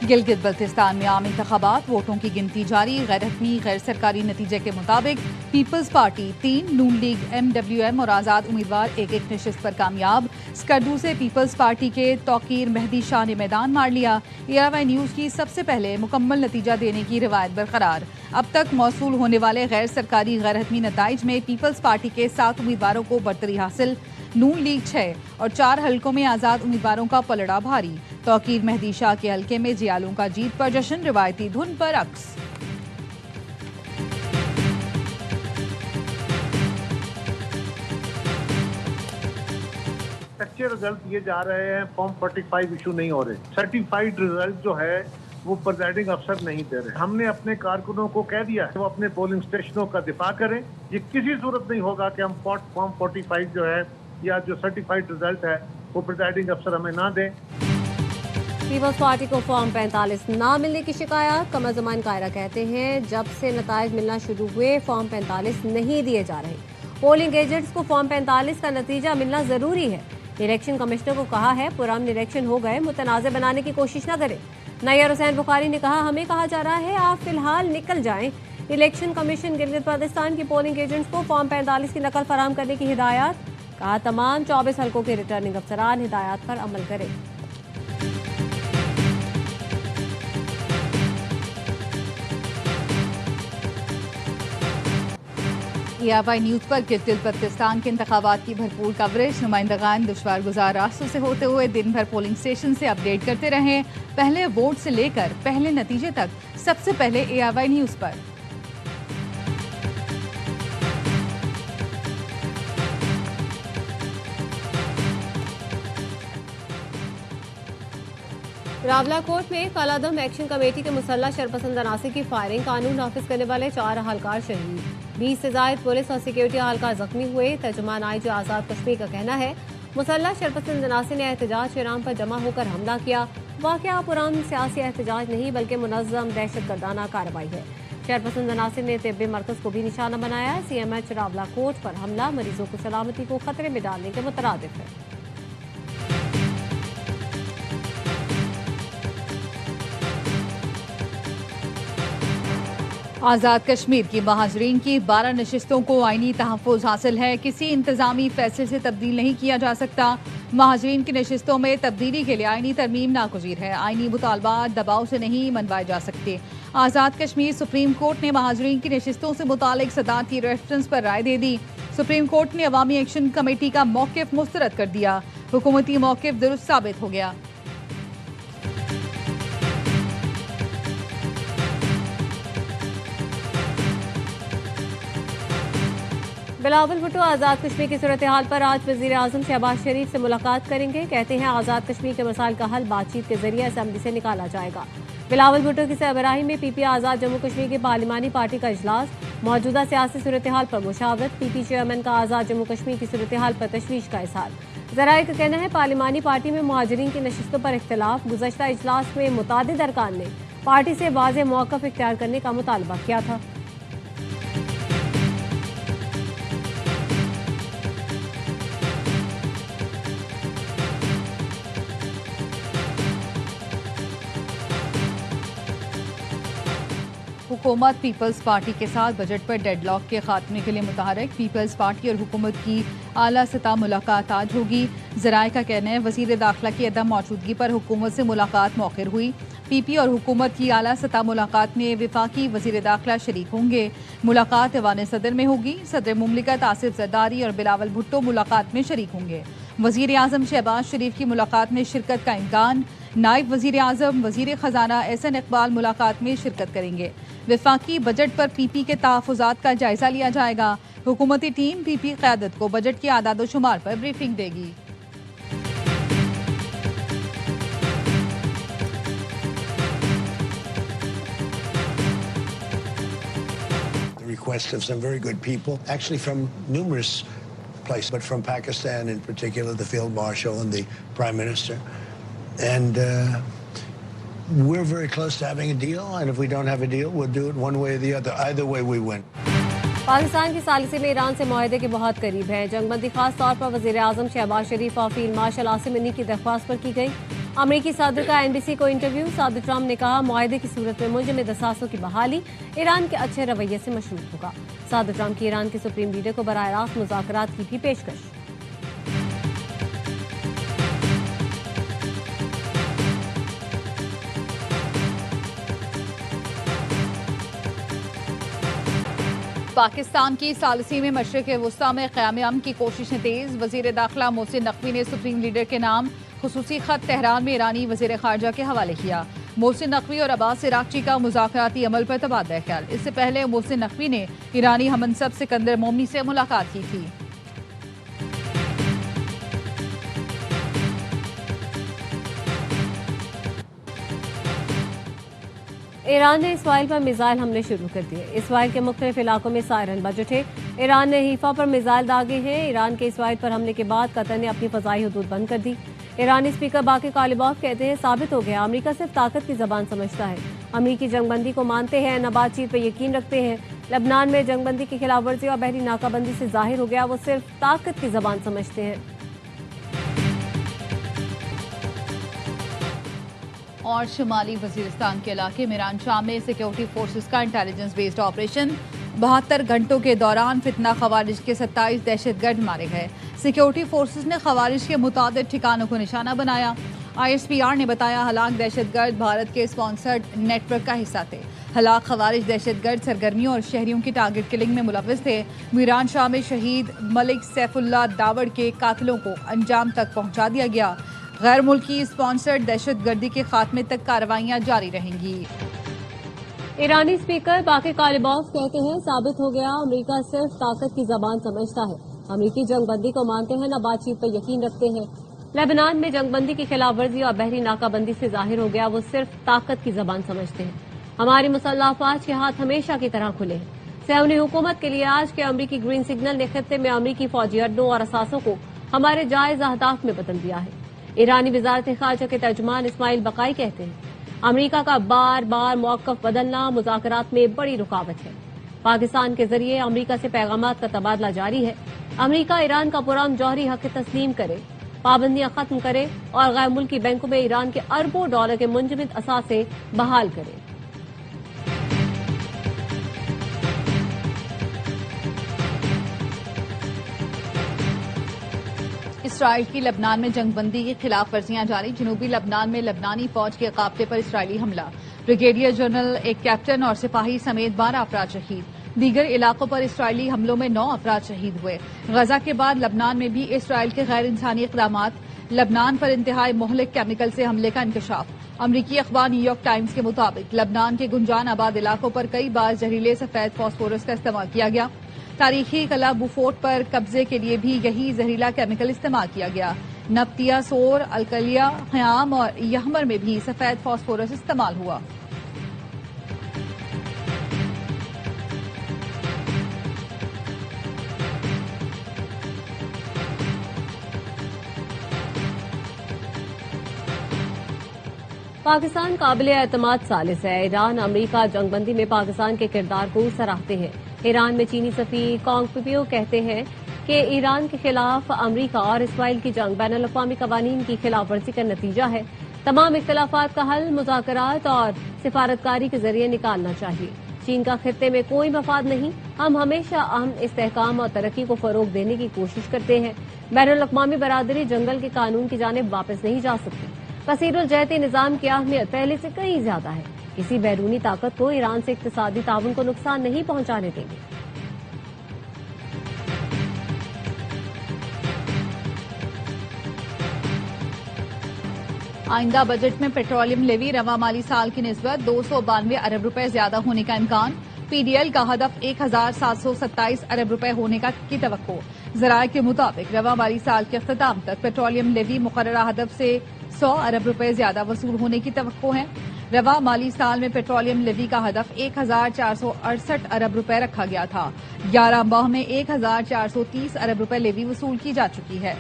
गिलगित बल्तिस्तान में आम इंतखाबात, वोटों की गिनती जारी। गैर हतमी गैर सरकारी नतीजे के मुताबिक पीपल्स पार्टी 3, नून लीग, MWM और आज़ाद उम्मीदवार एक एक नशिस्त पर कामयाब। स्कर्दू से पीपल्स पार्टी के तौकीर मेहदी शाह ने मैदान मार लिया। ARY न्यूज़ की सबसे पहले मुकम्मल नतीजा देने की रिवायत बरकरार। अब तक मौसूल होने वाले गैर सरकारी गैर हतमी नताइज में पीपल्स पार्टी के 7 उम्मीदवारों को बरतरी हासिल, नून लीग 6 और 4 हलकों में आज़ाद उम्मीदवारों का पलड़ा भारी। तौकीर मेहदी शाह के हलके में जियालों का जीत पर जश्न, रिवायती धुन पर अक्स। अच्छे रिजल्ट दिए जा रहे हैं, फॉर्म 45 इशू नहीं हो रहे। सर्टिफाइड रिजल्ट जो है वो प्रिजाइडिंग अफसर नहीं दे रहे। हमने अपने कारकुनों को कह दिया है वो अपने पोलिंग स्टेशनों का दिफा करें। ये किसी सूरत नहीं होगा कि हम फॉर्म 45 जो है या जो सर्टिफाइड रिजल्ट है वो प्रिजाइडिंग अफसर हमें ना दें। पीपल्स पार्टी को फॉर्म 45 ना मिलने की शिकायत। कमर जमान कायरा कहते हैं जब से नताइज मिलना शुरू हुए फॉर्म 45 नहीं दिए जा रहे। पोलिंग एजेंट्स को फॉर्म 45 का नतीजा मिलना जरूरी है। इलेक्शन कमिश्नर को कहा है पुराने इलेक्शन हो गए, मुतनाज़ बनाने की कोशिश न करें। नैयर हुसैन बुखारी ने कहा हमें कहा जा रहा है आप फिलहाल निकल जाएं। इलेक्शन कमीशन गिलगित बल्तिस्तान के पोलिंग एजेंट्स को फॉर्म 45 की नकल फराहम करने की हिदायत। कहा तमाम 24 हलकों के रिटर्निंग अफसरान हिदायत पर अमल करें। ARY न्यूज़ पर गिलगित बल्तिस्तान के इंतखाबात की भरपूर कवरेज। नुमाइंदगान दुश्वार गुजार रास्तों से होते हुए दिन भर पोलिंग स्टेशन से अपडेट करते रहे। पहले वोट से लेकर पहले नतीजे तक सबसे पहले ARY न्यूज़ पर। रावलाकोट में कालादम एक्शन कमेटी के मुसल्ला शरपसंद अनासी की फायरिंग, कानून नाफिज करने वाले 4 अहलकार शहीद, 20 से जायद पुलिस और सिक्योरिटी अहलकार जख्मी हुए। तर्जुमान IG आज़ाद कश्मीर का कहना है मुसल्ला शरपसंद अनासी ने एहतजाज के नाम पर जमा होकर हमला किया। वाकया पुरान सियासी एहतजाज नहीं बल्कि मुनज़्ज़म दहशत गर्दाना कार्रवाई है। शरपसंद अनासी ने तिब्बी मरकज़ को भी निशाना बनाया। CMH रावलाकोट पर हमला मरीजों की सलामती को खतरे में डालने के मुतरादिफ है। आज़ाद कश्मीर की महाजरीन की 12 नशिस्तों को आईनी तहफ़्फ़ुज़ हासिल है। किसी इंतज़ामी फैसले से तब्दील नहीं किया जा सकता। महाजरीन की नशिस्तों में तब्दीली के लिए आईनी तरमीम नागुज़ीर है। आईनी मुतालबात दबाव से नहीं मनवाए जा सकते। आज़ाद कश्मीर सुप्रीम कोर्ट ने महाजरीन की नशिस्तों से मुतालिक सदारती रेफरेंस पर राय दे दी। सुप्रीम कोर्ट ने अवामी एक्शन कमेटी का मौक़िफ़ मुस्तरद कर दिया। हुकूमती मौक़िफ़ दुरुस्त साबित हो गया। बिलावल भुट्टो आज़ाद कश्मीर की सूरत हाल पर आज वज़ीर आज़म शहबाज शरीफ से मुलाकात करेंगे। कहते हैं आज़ाद कश्मीर के मसाइल का हल बातचीत के जरिए असम्बली से निकाला जाएगा। बिलावल भुट्टो की सरबराही में PP आज़ाद जम्मू कश्मीर की पार्लिमानी पार्टी का इजलास, मौजूदा सियासी सूरत हाल पर मुशावरत। PP चेयरमैन का आज़ाद जम्मू कश्मीर की सूरत हाल पर तशवीश का इज़हार। ज़राए का कहना है पार्लिमानी पार्टी में मुहाजिरीन की नशिस्तों पर इख्तलाफ। गुज़श्ता इजलास में मुतादिद अरकान ने पार्टी से वाज़ेह मौक़िफ़ इख्तियार करने का मुतालबा किया था। हुकूमत पीपल्स पार्टी के साथ बजट पर डेडलॉक के खात्मे के लिए मुतहरक। पीपल्स पार्टी और हुकूमत की आला सतह मुलाकात आज होगी। ज़राए का कहना है वज़ीर दाखिला की अदम मौजूदगी पर हुकूमत से मुलाकात मौखिर हुई। PP और हुकूमत की आला सतह मुलाकात में वफाकी वज़ीर दाखिला शरीक होंगे। मुलाकात ऐवान सदर में होगी। सदर मुमलिकत आसिफ जरदारी और बिलावल भुट्टो मुलाकात में शरीक होंगे। वज़ीर आज़म शहबाज शरीफ की मुलाकात में शिरकत का इम्कान। नायब वज़ीर आज़म वज़ीर ख़जाना SN इकबाल मुलाकात में शिरकत करेंगे। वफाकी बजट पर PP के तहफ़्फ़ुज़ात का जायज़ा लिया जाएगा। हुकूमती टीम PP क़यादत को बजट की आदाद शुमार पर ब्रीफिंग देगी। Request of some very good people, actually from numerous places, but from Pakistan in particular, the Field Marshal and the Prime Minister. And we're very close to having a deal, and if we don't have a deal, we'll do it one way or the other. Either way, we win. Pakistan की सालिसी में Iran से मुआहदे के बहुत करीब है। जंगबंदी खास तौर पर वज़ीर आज़म शहबाज शरीफ और फील्ड मार्शल आसिम मनी की दरख्वास्त पर की गई। अमेरिकी सदर का एनबीसी को इंटरव्यू। सदर ट्रंप ने कहा, मुआहदे की सूरत में मुंजमद असासों की बहाली ईरान के अच्छे रवैये से मशरूत होगा। सदर ट्रंप की ईरान के सुप्रीम लीडर को बराह रास्त मुज़ाकरात की भी पेशकश। पाकिस्तान की सालसी में मशरिक़ वुस्ता में क़याम अमन की कोशिशें तेज। वज़ीर दाखिला मोहसिन नकवी ने सुप्रीम लीडर के नाम खुसूसी खत तेहरान में ईरानी वज़ीर ख़ारजा के हवाले किया। मोहसिन नकवी और अब्बास इराक़ची का मुज़ाकराती अमल पर तबादला ख्याल। इससे पहले मोहसिन नकवी ने ईरानी हमनसब सिकंदर मोमनी से मुलाकात की थी। ईरान ने इसराइल पर मिसाइल हमले शुरू कर दिए। इसराइल के मुख्तलिफ इलाकों में सायरन बज उठे। ईरान ने हीफा पर मिसाइल दागे हैं। ईरान के इसराइल पर हमले के बाद कतर ने अपनी फ़ज़ाई हदूद बंद कर दी। ईरानी स्पीकर बाकी कालिबॉफ कहते हैं, साबित हो गया अमेरिका सिर्फ ताकत की ज़बान समझता है। अमेरिकी जंगबंदी को मानते हैं, न बातचीत पर यकीन रखते हैं। लबनान में जंगबंदी की खिलाफ वर्जी और बहरी नाकाबंदी से जाहिर हो गया वो सिर्फ ताकत की ज़बान समझते हैं। और शुमाली वजीरिस्तान के इलाके मिरान शाम में सिक्योरिटी फोर्सेस का इंटेलिजेंस बेस्ड ऑपरेशन। 72 घंटों के दौरान फितना खवारिज के 27 दहशतगर्द मारे गए। सिक्योरिटी फोर्सेस ने खवारिज के मुताबिक ठिकानों को निशाना बनाया। ISPR ने बताया, हलाक दहशतगर्द भारत के स्पॉन्सर्ड नेटवर्क का हिस्सा थे। हलाक खवारिज दहशतगर्द सरगर्मियों और शहरियों की टारगेट किलिंग में मुलव्विस थे। मिरान शाह में शहीद मलिक सैफुल्लाह दावड़ के कातिलों को अंजाम तक पहुंचा दिया गया। गैर मुल्की स्पॉन्सर्ड दहशतगर्दी के खात्मे तक कार्रवाइयां जारी रहेंगी। ईरानी स्पीकर बाकी कालिबॉफ कहते हैं, साबित हो गया अमेरिका सिर्फ ताकत की जबान समझता है। अमेरिकी जंगबंदी को मानते हैं, न बातचीत पर यकीन रखते हैं। लेबनान में जंगबंदी की खिलाफ वर्जी और बहरी नाकाबंदी से जाहिर हो गया वो सिर्फ ताकत की जबान समझते हैं। हमारी मुसल्लह अफवाज के हाथ हमेशा की तरह खुले हैं। सहूनी हुकूमत के लिए आज के अमरीकी ग्रीन सिग्नल ने खित्ते में अमरीकी फौजी अड्डों और असासों को हमारे जायज अहदाफ में बदल दिया है। ईरानी वजारत खारजा के तर्जुमान इस्माइल बकाई कहते हैं, अमेरिका का बार बार मौक़िफ़ बदलना मुज़ाकरात में बड़ी रुकावट है। पाकिस्तान के जरिए अमेरिका से पैगामात का तबादला जारी है। अमेरिका ईरान का पुरअमन जौहरी हक़ तस्लीम करे, पाबंदियां खत्म करे और गैर मुल्की बैंकों में ईरान के अरबों डॉलर के मुंजमद असासे बहाल करे। इसराइल की लबनान में जंगबंदी की खिलाफ वर्जियां जारी। जनूबी लबनान में लबनानी फौज के काफिले पर इसराइली हमला। ब्रिगेडियर जनरल, एक कैप्टन और सिपाही समेत 12 अफराद शहीद। दीगर इलाकों पर इसराइली हमलों में 9 अफराद शहीद हुए। गजा के बाद लबनान में भी इसराइल के गैर इंसानी इक़दामात। लबनान पर इंतहाई मोहलिक केमिकल से हमले का इंकशाफ। अमरीकी अखबार न्यूयॉर्क टाइम्स के मुताबिक लबनान के गुंजान आबाद इलाकों पर कई बार जहरीले सफेद फास्फोरस का इस्तेमाल किया गया। तारीखी कला बुफोर्ट पर कब्जे के लिए भी यही जहरीला केमिकल इस्तेमाल किया गया। नब्तिया, सोर, अलकलिया, ख़याम और यहमर में भी सफेद फास्फोरस इस्तेमाल हुआ। पाकिस्तान काबिल एतमाद सालिस है। ईरान अमेरिका जंगबंदी में पाकिस्तान के किरदार को सराहते हैं। ईरान में चीनी सफीर कॉन्ग पिपियो कहते हैं कि ईरान के खिलाफ अमेरिका और इसराइल की जंग बैनुल अक़वामी कवानीन की खिलाफ वर्जी का नतीजा है। तमाम इख्तिलाफात का हल मुज़ाकरात और सिफारतकारी के जरिए निकालना चाहिए। चीन का खित्ते में कोई मफाद नहीं। हम हमेशा अमन, इस्तेहकाम और तरक्की को फरोग देने की कोशिश करते हैं। बैनुल अक़वामी बरादरी जंगल के कानून की जानिब वापस नहीं जा सकती। कसीरुल जहती निज़ाम की अहमियत पहले से कहीं ज्यादा है। किसी बैरूनी ताकत को ईरान से इक्तिसादी ताउन को नुकसान नहीं पहुंचाने देंगे। आइंदा बजट में पेट्रोलियम लेवी रवा माली साल की निस्बत 292 अरब रुपए ज्यादा होने का इम्कान। PDL का हदफ 1727 अरब रुपए होने की तवक्को। जराये के मुताबिक रवा माली साल के अख्ताम तक पेट्रोलियम लेवी मुकर्ररा हदफ से 100 अरब रुपए ज्यादा वसूल होने की तवक्को है। रवा माली साल में पेट्रोलियम लेवी का हदफ 1468 अरब रुपए रखा गया था। 11 माह में 1430 अरब रुपए लेवी वसूल की जा चुकी है।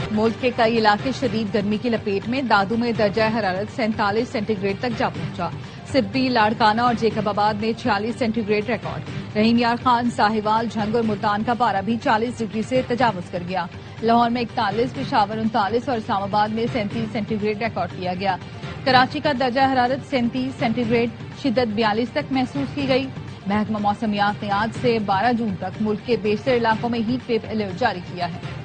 मुल्क के कई इलाके शदीद गर्मी की लपेट में। दादू में दर्जा हरारत 47 सेंटीग्रेड तक जा पहुंचा। सिब्बी, लाड़काना और जेकबाबाद में 46 सेंटीग्रेड रिकॉर्ड। रहीम यार खान, साहिवाल, झंग और मुल्तान का पारा भी 40 डिग्री से तजावुज कर गया। लाहौर में 41, पेशावर 39 और इस्लामाबाद में 37 सेंटीग्रेड रिकॉर्ड किया गया। कराची का दर्जा हरारत 37 सेंटीग्रेड, शिद्दत 42 तक महसूस की गई। महकमा मौसमियात ने आज से 12 जून तक मुल्क के बेशतर इलाकों में हीट वेव अलर्ट जारी किया है।